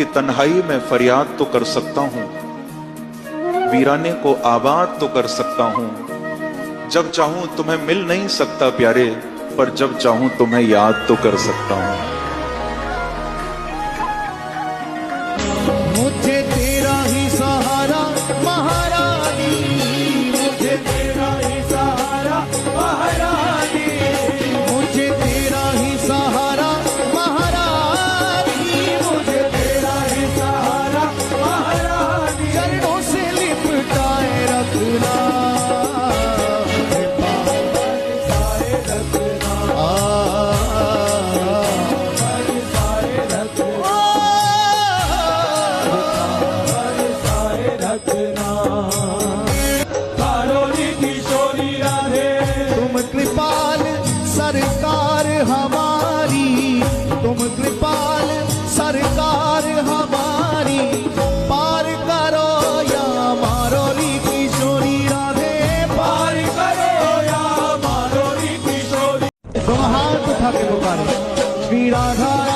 कि तन्हाई में फरियाद तो कर सकता हूं, वीराने को आबाद तो कर सकता हूं। जब चाहूं तुम्हें मिल नहीं सकता प्यारे, पर जब चाहूं तुम्हें याद तो कर सकता हूं। मुझे तेरा ही सहारा महारानी, मुझे तेरा ही सहारा महारानी, मुझे तेरा ही सहारा महारानी, मुझे तेरा ही सहारा महारानी। चरणों से लिपटाए रखना, सरकार हमारी, तुम कृपाल सरकार हमारी। पार करो या मारो री किशोरी राधे, पार करो या मारो री किशोरी। दोनों हाथ उठा के पुकारे श्री राधा।